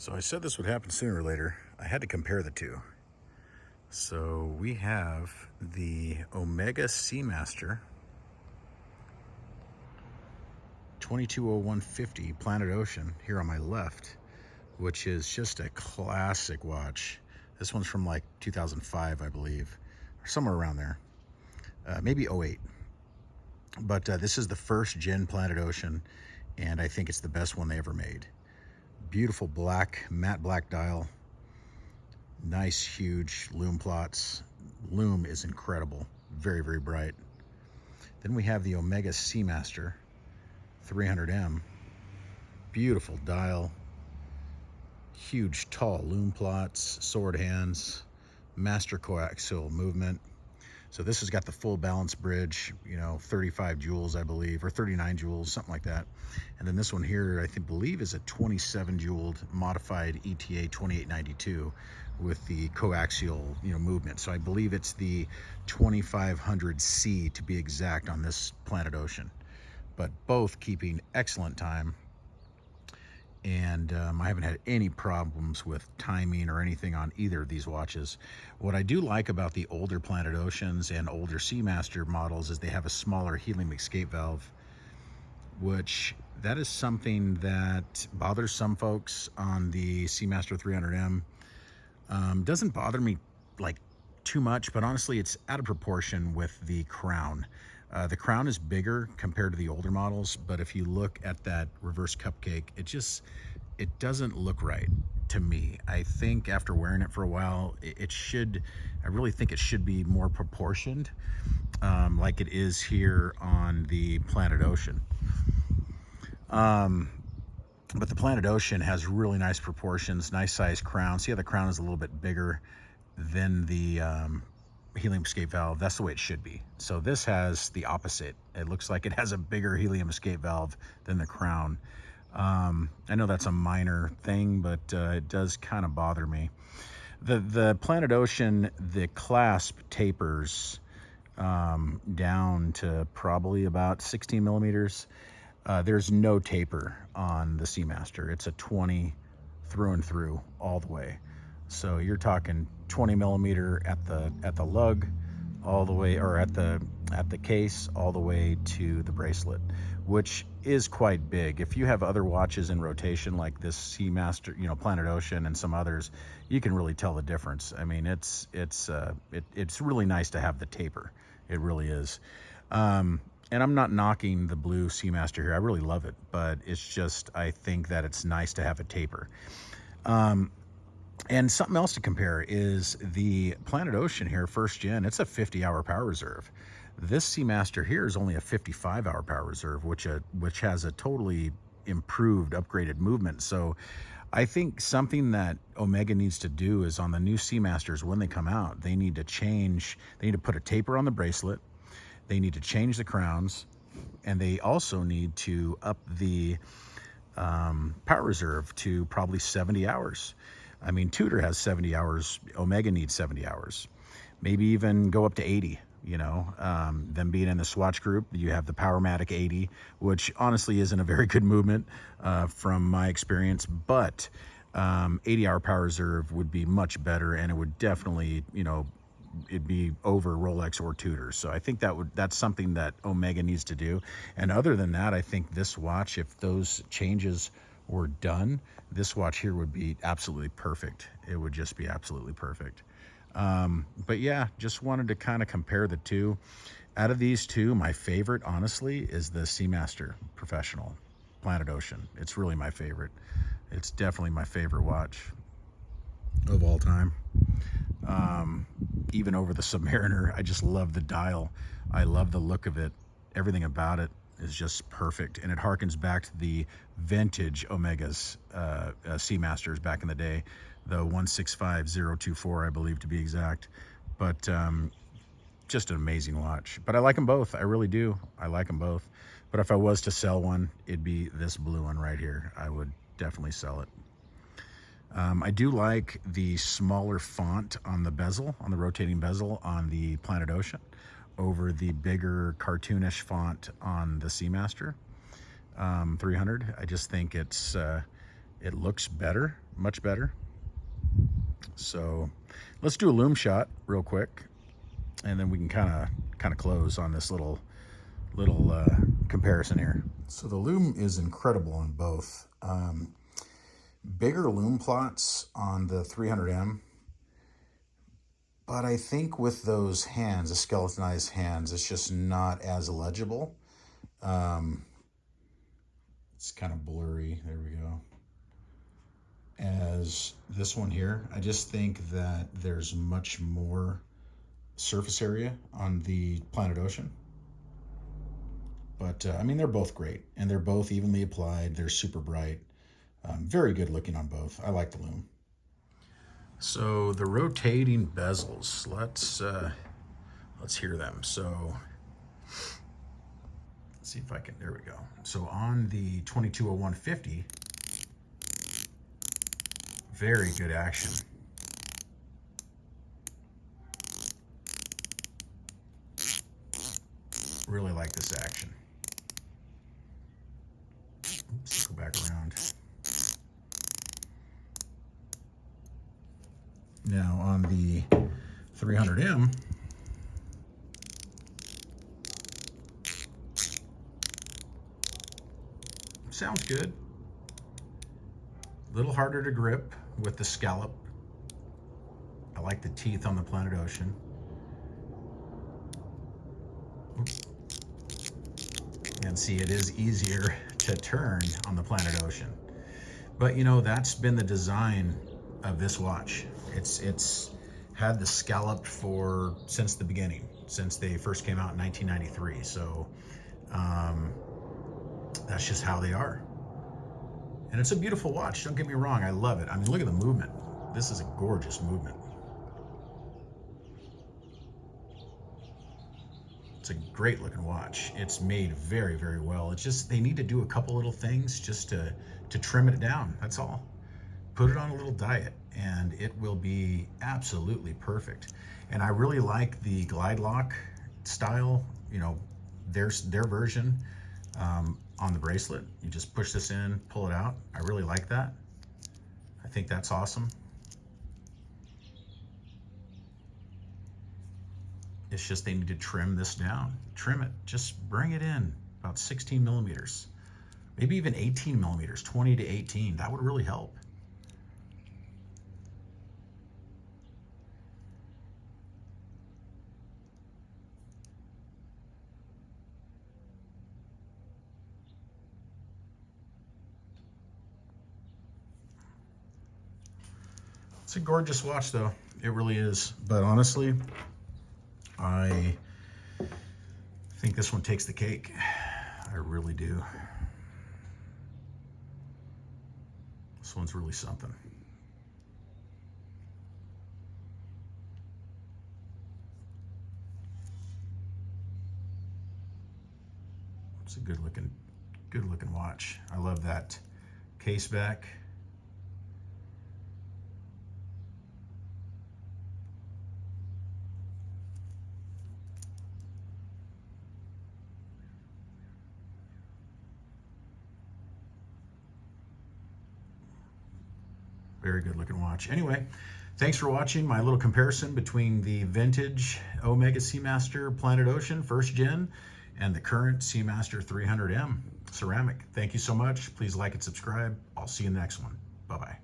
So I said this would happen sooner or later. I had to compare the two. So we have the Omega Seamaster 220150 Planet Ocean here on my left, which is just a classic watch. This one's from like 2005, I believe, or somewhere around there, maybe '08. But this is the first gen Planet Ocean, and I think it's the best one they ever made. Beautiful black, matte black dial. Nice, huge lume plots. Lume is incredible. Very, very bright. Then we have the Omega Seamaster 300M. Beautiful dial. Huge, tall lume plots, sword hands, master coaxial movement. So this has got the full balance bridge, 35 joules, I believe, or 39 joules, something like that. And then this one here, believe is a 27 joule modified ETA 2892 with the coaxial, movement. So I believe it's the 2500C to be exact on this Planet Ocean, but both keeping excellent time. And I haven't had any problems with timing or anything on either of these watches. What I do like about the older Planet Oceans and older Seamaster models is they have a smaller helium escape valve, which that is something that bothers some folks on the Seamaster 300M. Doesn't bother me like too much, but honestly it's out of proportion with the crown. The crown is bigger compared to the older models, but if you look at that reverse cupcake, it doesn't look right to me. I think after wearing it for a while, I really think it should be more proportioned, like it is here on the Planet Ocean. But the Planet Ocean has really nice proportions, nice size crown. See how the crown is a little bit bigger than the helium escape valve. That's the way it should be. So this has the opposite. It looks like it has a bigger helium escape valve than the crown. I know that's a minor thing, but it does kind of bother me. The Planet Ocean, the clasp tapers down to probably about 16 millimeters. There's no taper on the Seamaster. It's a 20 through and through all the way. So you're talking 20 millimeter at the lug, all the way, or at the case, all the way to the bracelet, which is quite big. If you have other watches in rotation like this Seamaster, Planet Ocean and some others, you can really tell the difference. I mean, it's really nice to have the taper. It really is. And I'm not knocking the blue Seamaster here. I really love it, but it's just, I think that it's nice to have a taper. And something else to compare is the Planet Ocean here, first gen. It's a 50-hour power reserve. This Seamaster here is only a 55-hour power reserve, which has a totally improved, upgraded movement. So I think something that Omega needs to do is on the new Seamasters, when they come out, they need to put a taper on the bracelet. They need to change the crowns, and they also need to up the power reserve to probably 70 hours. I mean, Tudor has 70 hours. Omega needs 70 hours. Maybe even go up to 80, Them being in the Swatch group, you have the Powermatic 80, which honestly isn't a very good movement from my experience, but 80-hour power reserve would be much better, and it would definitely, it'd be over Rolex or Tudor. So I think that's something that Omega needs to do. And other than that, I think this watch, if those changes were done, this watch here would be absolutely perfect. It would just be absolutely perfect. But yeah, just wanted to kind of compare the two. Out of these two, my favorite, honestly, is the Seamaster Professional Planet Ocean. It's really my favorite. It's definitely my favorite watch of all time. Even over the Submariner. I just love the dial. I love the look of it. Everything about it is just perfect, and it harkens back to the vintage Omegas, Seamasters back in the day, the 165024, I believe, to be exact. But just an amazing watch. But I like them both. I really do. I like them both. But if I was to sell one, it'd be this blue one right here. I would definitely sell it. I do like the smaller font on the bezel, on the rotating bezel on the Planet Ocean, over the bigger cartoonish font on the Seamaster 300. I just think it's It looks better, much better. So let's do a lume shot real quick, and then we can kind of close on this little comparison here. So the lume is incredible on both. Bigger lume plots on the 300M, but I think with those hands, the skeletonized hands, it's just not as legible. It's kind of blurry. There we go. As this one here, I just think that there's much more surface area on the Planet Ocean. But I mean, they're both great, and they're both evenly applied. They're super bright. Very good looking on both. I like the lume. So the rotating bezels, let's hear them. So let's see if I can, there we go. So on the 220150, very good action. Really like this action. Oops, go back around. Now on the 300M, sounds good. A little harder to grip with the scallop. I like the teeth on the Planet Ocean. Oops. And see, it is easier to turn on the Planet Ocean. But you know, that's been the design of this watch. It's had the scallop since the beginning, since they first came out in 1993. So that's just how they are. And it's a beautiful watch, don't get me wrong, I love it. I mean, look at the movement. This is a gorgeous movement. It's a great looking watch. It's made very, very well. It's just, they need to do a couple little things just to trim it down, that's all. Put it on a little diet and it will be absolutely perfect. And I really like the glide lock style, you know, their version on the bracelet. You just push this in, pull it out. I really like that. I think that's awesome. It's just they need to trim this down. Trim it, just bring it in about 16 millimeters, maybe even 18 millimeters, 20 to 18. That would really help. It's a gorgeous watch though, it really is. But honestly, I think this one takes the cake. I really do. This one's really something. It's a good looking watch. I love that case back. Very good looking watch. Anyway, thanks for watching my little comparison between the vintage Omega Seamaster Planet Ocean 1st Gen and the current Seamaster 300M ceramic. Thank you so much. Please like and subscribe. I'll see you in the next one. Bye-bye.